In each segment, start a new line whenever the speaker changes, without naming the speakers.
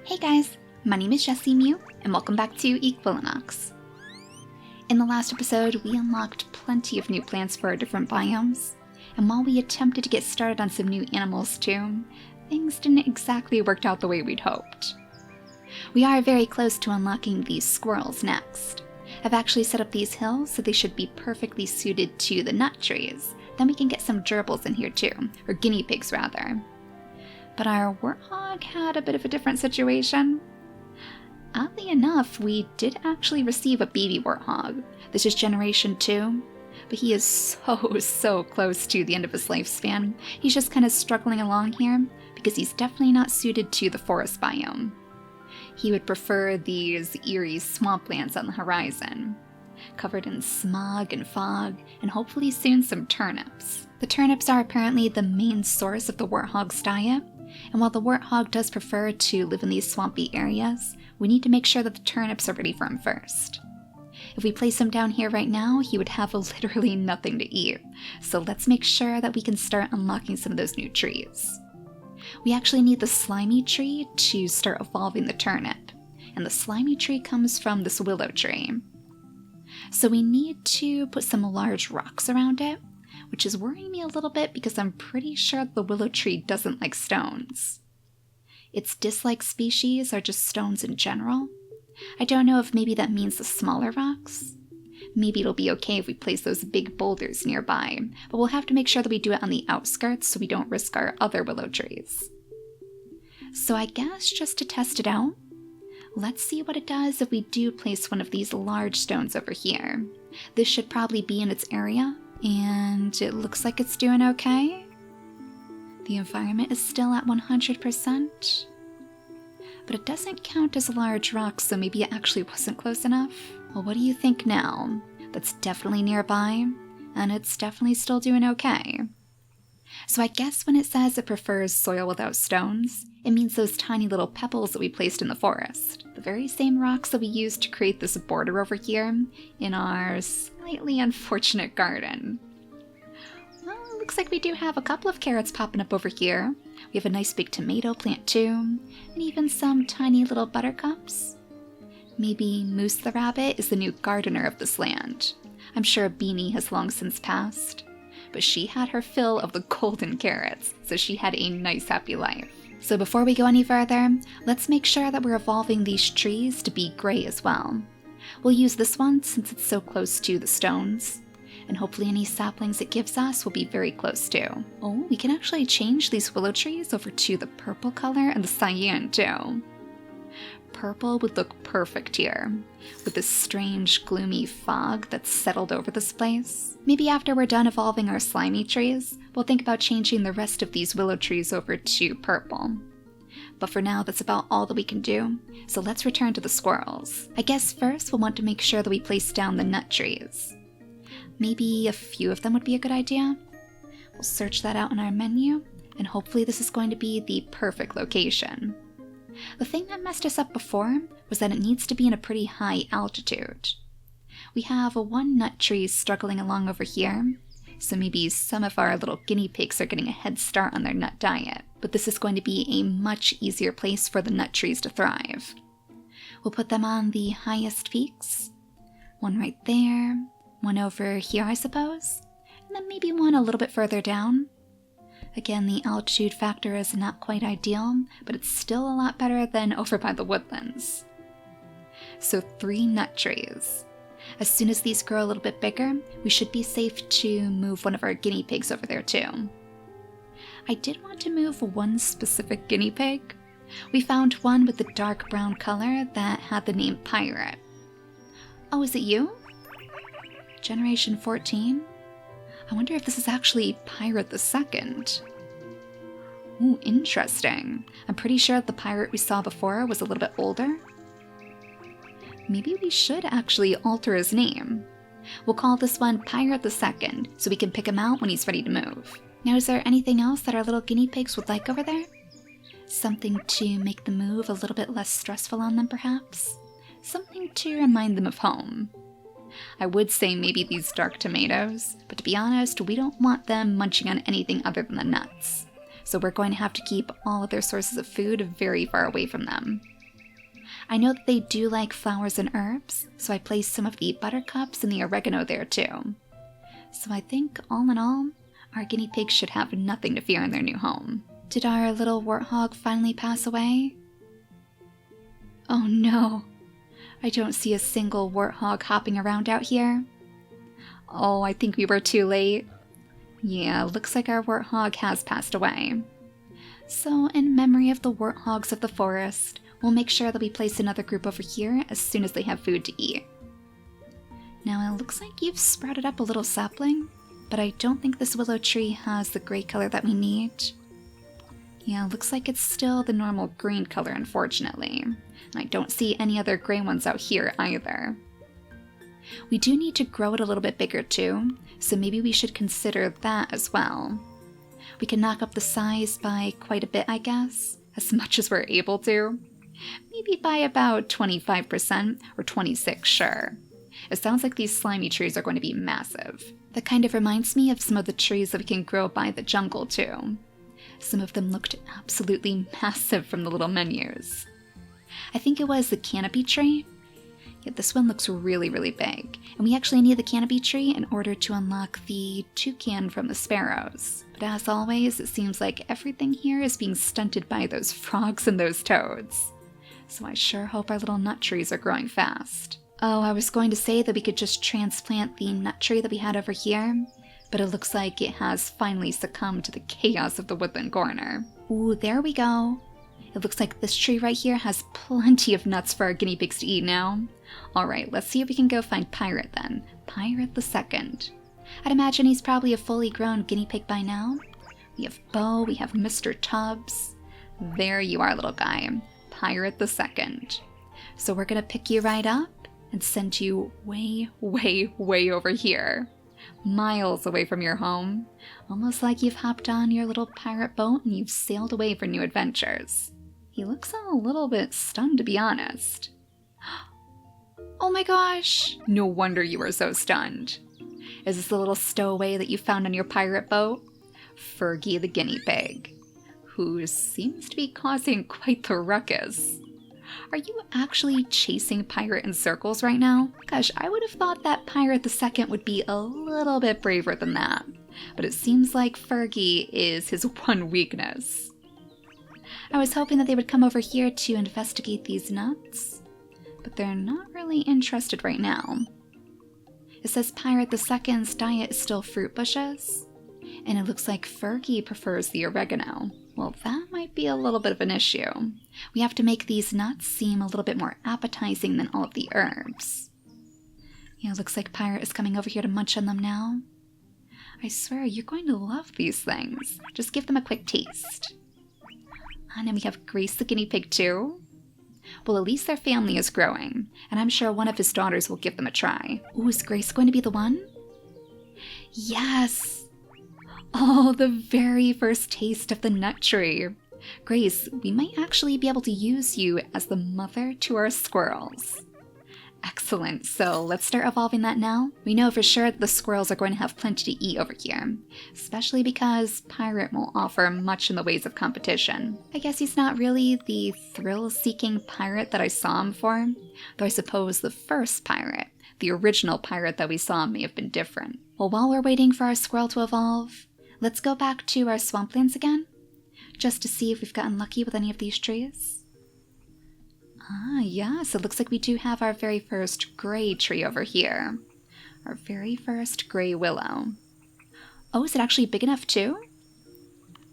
Hey guys, my name is JessiMew, and welcome back to Equilinox. In the last episode, we unlocked plenty of new plants for our different biomes, and while we attempted to get started on some new animals too, things didn't exactly work out the way we'd hoped. We are very close to unlocking these squirrels next. I've actually set up these hills so they should be perfectly suited to the nut trees. Then we can get some gerbils in here too, or guinea pigs rather. But our warthog had a bit of a different situation. Oddly enough, we did actually receive a baby warthog. This is generation 2, but he is so close to the end of his lifespan. He's just kind of struggling along here because he's definitely not suited to the forest biome. He would prefer these eerie swamplands on the horizon, covered in smog and fog, and hopefully soon some turnips. The turnips are apparently the main source of the warthog's diet, and while the warthog does prefer to live in these swampy areas, we need to make sure that the turnips are ready for him first. If we place him down here right now, he would have literally nothing to eat, so let's make sure that we can start unlocking some of those new trees. We actually need the slimy tree to start evolving the turnip, and the slimy tree comes from this willow tree. So we need to put some large rocks around it, which is worrying me a little bit because I'm pretty sure the willow tree doesn't like stones. Its disliked species are just stones in general. I don't know if maybe that means the smaller rocks. Maybe it'll be okay if we place those big boulders nearby, but we'll have to make sure that we do it on the outskirts so we don't risk our other willow trees. So I guess just to test it out, let's see what it does if we do place one of these large stones over here. This should probably be in its area, and it looks like it's doing okay. The environment is still at 100%, but it doesn't count as large rocks, so maybe it actually wasn't close enough. Well, what do you think now? That's definitely nearby, and it's definitely still doing okay. So I guess when it says it prefers soil without stones, it means those tiny little pebbles that we placed in the forest. The very same rocks that we used to create this border over here in our slightly unfortunate garden. Well, it looks like we do have a couple of carrots popping up over here. We have a nice big tomato plant too, and even some tiny little buttercups. Maybe Moose the rabbit is the new gardener of this land. I'm sure Beanie has long since passed, but she had her fill of the golden carrots, so she had a nice happy life. So before we go any further, let's make sure that we're evolving these trees to be gray as well. We'll use this one since it's so close to the stones, and hopefully any saplings it gives us will be very close too. Oh, we can actually change these willow trees over to the purple color and the cyan too. Purple would look perfect here, with this strange gloomy fog that's settled over this place. Maybe after we're done evolving our slimy trees, we'll think about changing the rest of these willow trees over to purple. But for now, that's about all that we can do, so let's return to the squirrels. I guess first we'll want to make sure that we place down the nut trees. Maybe a few of them would be a good idea. We'll search that out in our menu, and hopefully this is going to be the perfect location. The thing that messed us up before was that it needs to be in a pretty high altitude. We have one nut tree struggling along over here, so maybe some of our little guinea pigs are getting a head start on their nut diet, but this is going to be a much easier place for the nut trees to thrive. We'll put them on the highest peaks, one right there, one over here I suppose, and then maybe one a little bit further down. Again, the altitude factor is not quite ideal, but it's still a lot better than over by the woodlands. So 3 nut trees. As soon as these grow a little bit bigger, we should be safe to move one of our guinea pigs over there too. I did want to move one specific guinea pig. We found one with the dark brown color that had the name Pirate. Oh, is it you? Generation 14? I wonder if this is actually Pirate the Second. Ooh, interesting. I'm pretty sure the pirate we saw before was a little bit older. Maybe we should actually alter his name. We'll call this one Pirate the Second, so we can pick him out when he's ready to move. Now, is there anything else that our little guinea pigs would like over there? Something to make the move a little bit less stressful on them, perhaps? Something to remind them of home. I would say maybe these dark tomatoes, but to be honest, we don't want them munching on anything other than the nuts. So we're going to have to keep all of their sources of food very far away from them. I know that they do like flowers and herbs, so I placed some of the buttercups and the oregano there too. So I think, all in all, our guinea pigs should have nothing to fear in their new home. Did our little warthog finally pass away? Oh no, I don't see a single warthog hopping around out here. Oh, I think we were too late. Yeah, looks like our warthog has passed away. So, in memory of the warthogs of the forest, we'll make sure that we place another group over here as soon as they have food to eat. Now, it looks like you've sprouted up a little sapling, but I don't think this willow tree has the gray color that we need. Yeah, looks like it's still the normal green color, unfortunately. And I don't see any other gray ones out here either. We do need to grow it a little bit bigger too, so maybe we should consider that as well. We can knock up the size by quite a bit, I guess, as much as we're able to. Maybe by about 25% or 26%, sure. It sounds like these slimy trees are going to be massive. That kind of reminds me of some of the trees that we can grow by the jungle too. Some of them looked absolutely massive from the little menus. I think it was the canopy tree. Yeah, this one looks really, really big. And we actually need the canopy tree in order to unlock the toucan from the sparrows. But as always, it seems like everything here is being stunted by those frogs and those toads. So I sure hope our little nut trees are growing fast. Oh, I was going to say that we could just transplant the nut tree that we had over here, but it looks like it has finally succumbed to the chaos of the woodland corner. Ooh, there we go. It looks like this tree right here has plenty of nuts for our guinea pigs to eat now. Alright, let's see if we can go find Pirate then. Pirate the Second. I'd imagine he's probably a fully grown guinea pig by now. We have Bo, we have Mr. Tubbs. There you are, little guy. Pirate the Second. So we're gonna pick you right up and send you way, way, way over here. Miles away from your home. Almost like you've hopped on your little pirate boat and you've sailed away for new adventures. He looks a little bit stunned, to be honest. Oh my gosh! No wonder you were so stunned. Is this the little stowaway that you found on your pirate boat? Fergie the guinea pig, who seems to be causing quite the ruckus. Are you actually chasing Pirate in circles right now? Gosh, I would have thought that Pirate the Second would be a little bit braver than that. But it seems like Fergie is his one weakness. I was hoping that they would come over here to investigate these nuts, but they're not really interested right now. It says Pirate the Second's diet is still fruit bushes, and it looks like Fergie prefers the oregano. Well, that might be a little bit of an issue. We have to make these nuts seem a little bit more appetizing than all of the herbs. Yeah, it looks like Pirate is coming over here to munch on them now. I swear, you're going to love these things. Just give them a quick taste. And then we have Grace the guinea pig too. Well, at least their family is growing, and I'm sure one of his daughters will give them a try. Ooh, is Grace going to be the one? Yes! Oh, the very first taste of the nut tree. Grace, we might actually be able to use you as the mother to our squirrels. Excellent, so let's start evolving that now. We know for sure that the squirrels are going to have plenty to eat over here, especially because Pirate won't offer much in the ways of competition. I guess he's not really the thrill-seeking pirate that I saw him for, though I suppose the first pirate, the original pirate that we saw, may have been different. Well, while we're waiting for our squirrel to evolve, let's go back to our swamplands again, just to see if we've gotten lucky with any of these trees. Ah, yes, it looks like we do have our very first gray tree over here. Our very first gray willow. Oh, is it actually big enough too?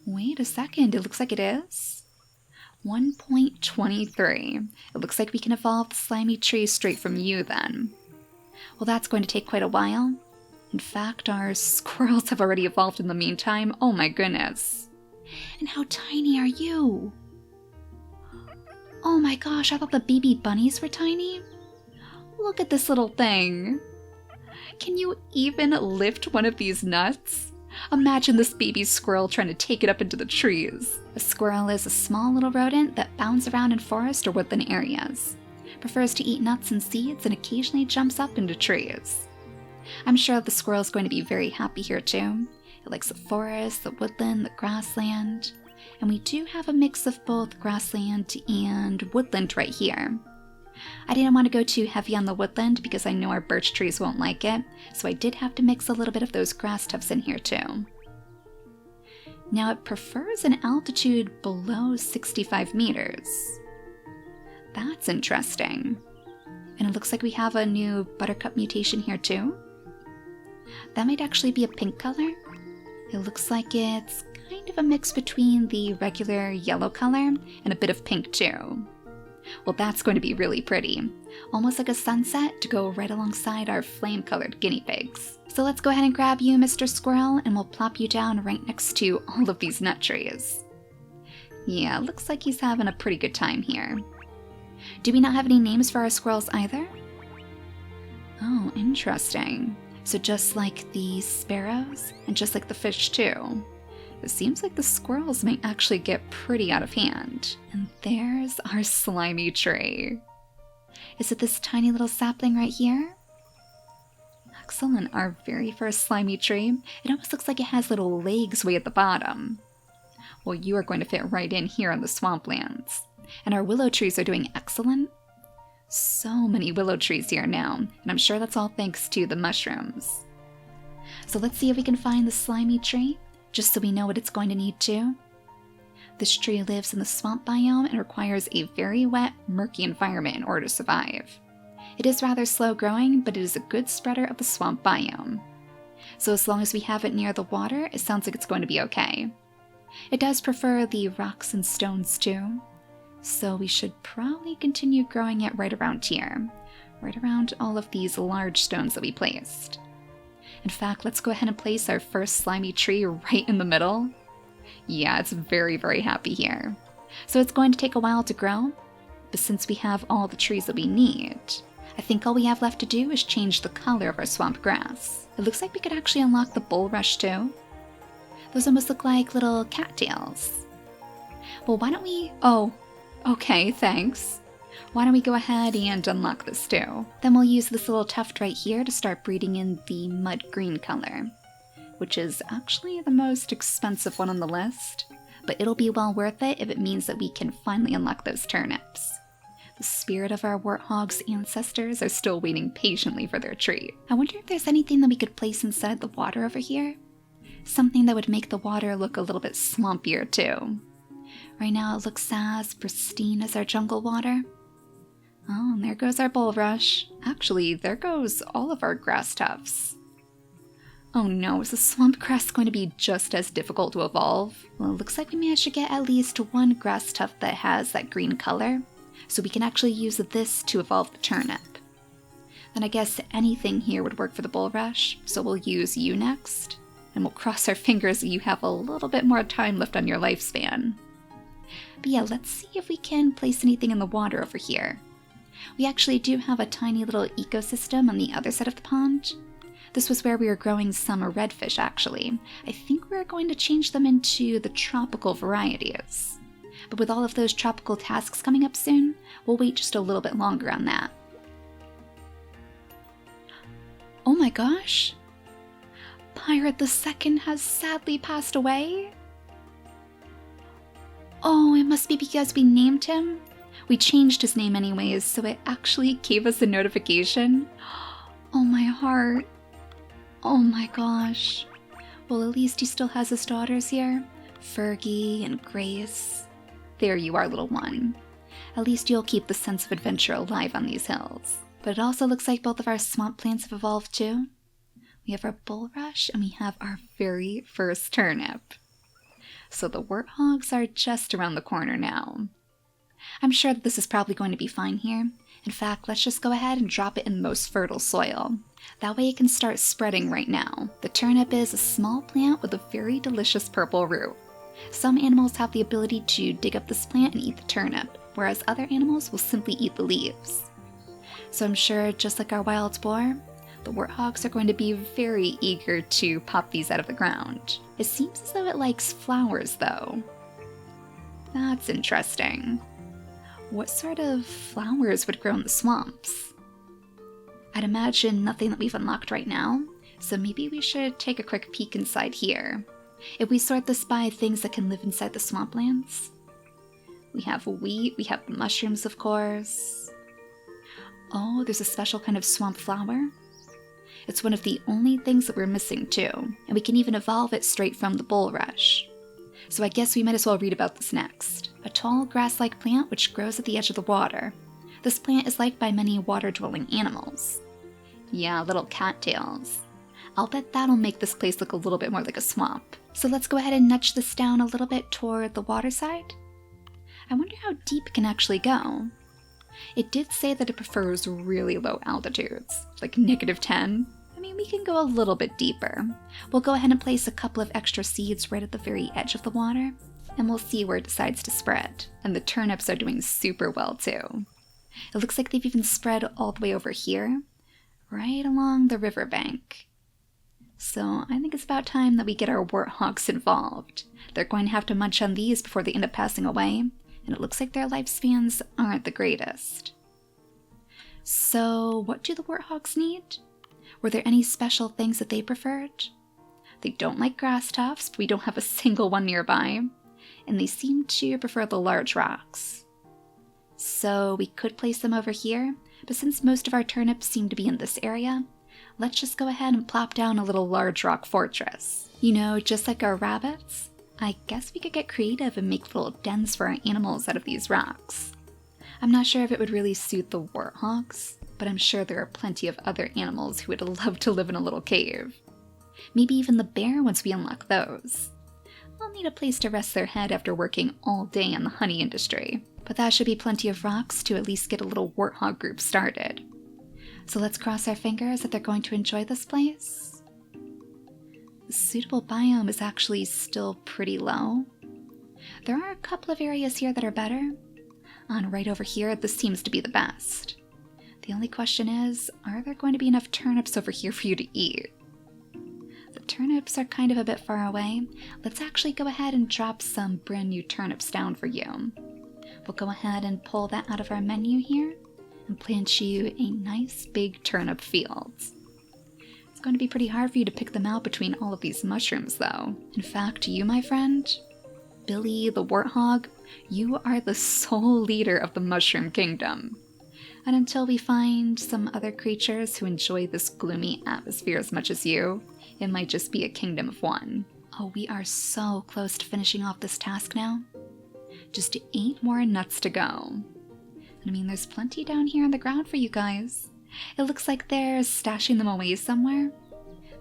Wait a second, it looks like it is. 1.23. It looks like we can evolve the slimy tree straight from you then. Well, that's going to take quite a while. In fact, our squirrels have already evolved in the meantime. Oh my goodness. And how tiny are you? Oh my gosh, I thought the baby bunnies were tiny. Look at this little thing. Can you even lift one of these nuts? Imagine this baby squirrel trying to take it up into the trees. A squirrel is a small little rodent that bounds around in forest or woodland areas. Prefers to eat nuts and seeds and occasionally jumps up into trees. I'm sure the squirrel is going to be very happy here too. It likes the forest, the woodland, the grassland. And we do have a mix of both grassland and woodland right here. I didn't want to go too heavy on the woodland because I know our birch trees won't like it, so I did have to mix a little bit of those grass tufts in here too. Now it prefers an altitude below 65 meters. That's interesting. And it looks like we have a new buttercup mutation here too. That might actually be a pink color. It looks like it's kind of a mix between the regular yellow color and a bit of pink too. Well, that's going to be really pretty. Almost like a sunset to go right alongside our flame-colored guinea pigs. So let's go ahead and grab you, Mr. Squirrel, and we'll plop you down right next to all of these nut trees. Yeah, looks like he's having a pretty good time here. Do we not have any names for our squirrels either? Oh, interesting. So just like the sparrows, and just like the fish too. It seems like the squirrels may actually get pretty out of hand. And there's our slimy tree. Is it this tiny little sapling right here? Excellent, our very first slimy tree. It almost looks like it has little legs way at the bottom. Well, you are going to fit right in here on the swamplands. And our willow trees are doing excellent. So many willow trees here now, and I'm sure that's all thanks to the mushrooms. So let's see if we can find the slimy tree, just so we know what it's going to need to. This tree lives in the swamp biome and requires a very wet, murky environment in order to survive. It is rather slow growing, but it is a good spreader of the swamp biome. So as long as we have it near the water, it sounds like it's going to be okay. It does prefer the rocks and stones too, so we should probably continue growing it right around here, right around all of these large stones that we placed. In fact, let's go ahead and place our first slimy tree right in the middle. Yeah, it's very, very happy here. So it's going to take a while to grow, but since we have all the trees that we need, I think all we have left to do is change the color of our swamp grass. It looks like we could actually unlock the bulrush too. Those almost look like little cattails. Well, why don't we... Oh, okay, thanks. Why don't we go ahead and unlock this too? Then we'll use this little tuft right here to start breeding in the mud green color, which is actually the most expensive one on the list, but it'll be well worth it if it means that we can finally unlock those turnips. The spirit of our warthog's ancestors are still waiting patiently for their treat. I wonder if there's anything that we could place inside the water over here? Something that would make the water look a little bit swampier too. Right now it looks as pristine as our jungle water. Oh, and there goes our bulrush. Actually, there goes all of our grass tufts. Oh no, is the swamp grass going to be just as difficult to evolve? Well, it looks like we managed to get at least one grass tuft that has that green color, so we can actually use this to evolve the turnip. Then I guess anything here would work for the bulrush, so we'll use you next, and we'll cross our fingers that you have a little bit more time left on your lifespan. But yeah, let's see if we can place anything in the water over here. We actually do have a tiny little ecosystem on the other side of the pond. This was where we were growing some redfish actually. I think we're going to change them into the tropical varieties. But with all of those tropical tasks coming up soon, we'll wait just a little bit longer on that. Oh my gosh! Pirate II has sadly passed away? Oh, it must be because we named him? We changed his name anyways, so it actually gave us a notification. Oh my heart. Oh my gosh. Well, at least he still has his daughters here. Fergie and Grace. There you are, little one. At least you'll keep the sense of adventure alive on these hills. But it also looks like both of our swamp plants have evolved too. We have our bulrush and we have our very first turnip. So the warthogs are just around the corner now. I'm sure that this is probably going to be fine here. In fact, let's just go ahead and drop it in the most fertile soil. That way it can start spreading right now. The turnip is a small plant with a very delicious purple root. Some animals have the ability to dig up this plant and eat the turnip, whereas other animals will simply eat the leaves. So I'm sure, just like our wild boar, the warthogs are going to be very eager to pop these out of the ground. It seems as though it likes flowers though. That's interesting. What sort of flowers would grow in the swamps? I'd imagine nothing that we've unlocked right now, so maybe we should take a quick peek inside here. If we sort this by things that can live inside the swamplands. We have wheat, we have the mushrooms of course. Oh, there's a special kind of swamp flower. It's one of the only things that we're missing too, and we can even evolve it straight from the bulrush. So I guess we might as well read about this next. A tall grass-like plant which grows at the edge of the water. This plant is liked by many water-dwelling animals. Yeah, little cattails. I'll bet that'll make this place look a little bit more like a swamp. So let's go ahead and nudge this down a little bit toward the water side. I wonder how deep it can actually go. It did say that it prefers really low altitudes, like -10. I mean, we can go a little bit deeper. We'll go ahead and place a couple of extra seeds right at the very edge of the water, and we'll see where it decides to spread. And the turnips are doing super well too. It looks like they've even spread all the way over here, right along the riverbank. So I think it's about time that we get our warthogs involved. They're going to have to munch on these before they end up passing away, and it looks like their lifespans aren't the greatest. So what do the warthogs need? Were there any special things that they preferred? They don't like grass tufts, but we don't have a single one nearby, and they seem to prefer the large rocks. So we could place them over here, but since most of our turnips seem to be in this area, let's just go ahead and plop down a little large rock fortress. You know, just like our rabbits, I guess we could get creative and make little dens for our animals out of these rocks. I'm not sure if it would really suit the warthogs, but I'm sure there are plenty of other animals who would love to live in a little cave. Maybe even the bear once we unlock those. They'll need a place to rest their head after working all day in the honey industry, but that should be plenty of rocks to at least get a little warthog group started. So let's cross our fingers that they're going to enjoy this place. The suitable biome is actually still pretty low. There are a couple of areas here that are better. And right over here, this seems to be the best. The only question is, are there going to be enough turnips over here for you to eat? The turnips are kind of a bit far away. Let's actually go ahead and drop some brand new turnips down for you. We'll go ahead and pull that out of our menu here and plant you a nice big turnip field. It's going to be pretty hard for you to pick them out between all of these mushrooms though. In fact, you, my friend, Billy the warthog, you are the sole leader of the mushroom kingdom. And until we find some other creatures who enjoy this gloomy atmosphere as much as you, it might just be a kingdom of one. Oh, we are so close to finishing off this task now. Just 8 more nuts to go. And I mean, there's plenty down here on the ground for you guys. It looks like they're stashing them away somewhere.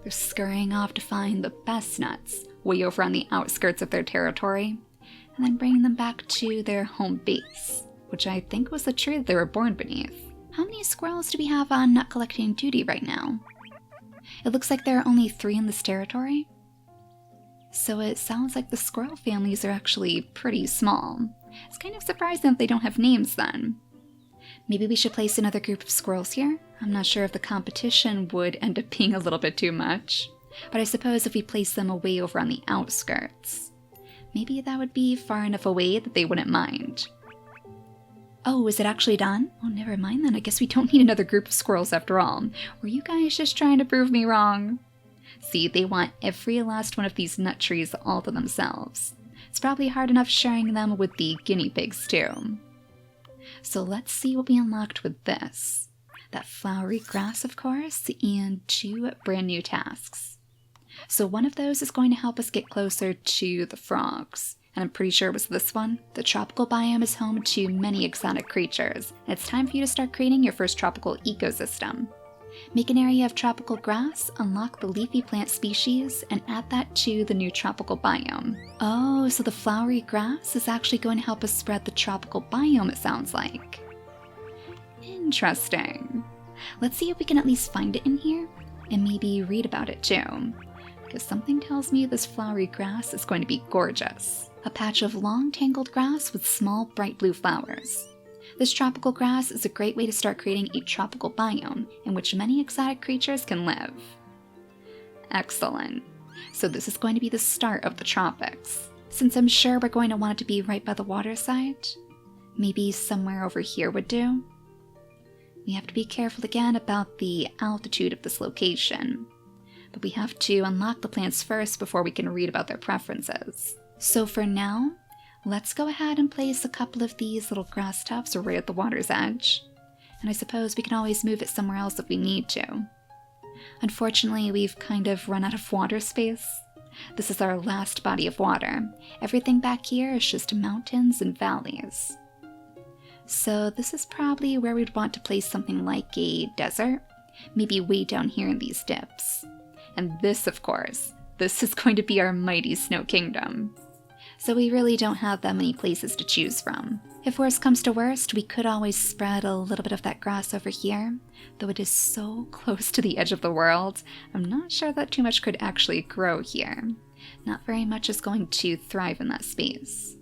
They're scurrying off to find the best nuts way over on the outskirts of their territory, and then bringing them back to their home base, which I think was the tree that they were born beneath. How many squirrels do we have on nut collecting duty right now? It looks like there are only 3 in this territory. So it sounds like the squirrel families are actually pretty small. It's kind of surprising that they don't have names then. Maybe we should place another group of squirrels here? I'm not sure if the competition would end up being a little bit too much, but I suppose if we place them away over on the outskirts, maybe that would be far enough away that they wouldn't mind. Oh, is it actually done? Oh, never mind then. I guess we don't need another group of squirrels after all. Were you guys just trying to prove me wrong? See, they want every last one of these nut trees all to themselves. It's probably hard enough sharing them with the guinea pigs too. So let's see what we unlocked with this. That flowery grass, of course, and 2 brand new tasks. So one of those is going to help us get closer to the frogs. And I'm pretty sure it was this one. The tropical biome is home to many exotic creatures, and it's time for you to start creating your first tropical ecosystem. Make an area of tropical grass, unlock the leafy plant species, and add that to the new tropical biome. Oh, so the flowery grass is actually going to help us spread the tropical biome, it sounds like. Interesting. Let's see if we can at least find it in here, and maybe read about it too. Because something tells me this flowery grass is going to be gorgeous. A patch of long tangled grass with small bright blue flowers. This tropical grass is a great way to start creating a tropical biome in which many exotic creatures can live. Excellent. So this is going to be the start of the tropics. Since I'm sure we're going to want it to be right by the water side, maybe somewhere over here would do. We have to be careful again about the altitude of this location, but we have to unlock the plants first before we can read about their preferences. So for now, let's go ahead and place a couple of these little grass tufts right at the water's edge. and I suppose we can always move it somewhere else if we need to. Unfortunately, we've kind of run out of water space. This is our last body of water. Everything back here is just mountains and valleys. So this is probably where we'd want to place something like a desert, maybe way down here in these dips. And this, of course, this is going to be our mighty snow kingdom. So we really don't have that many places to choose from. If worst comes to worst, we could always spread a little bit of that grass over here, though it is so close to the edge of the world, I'm not sure that too much could actually grow here. Not very much is going to thrive in that space.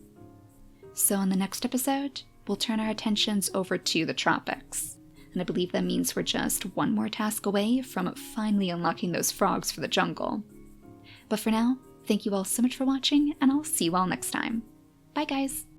So in the next episode, we'll turn our attentions over to the tropics. And I believe that means we're just one more task away from finally unlocking those frogs for the jungle. But for now, thank you all so much for watching, and I'll see you all next time. Bye guys!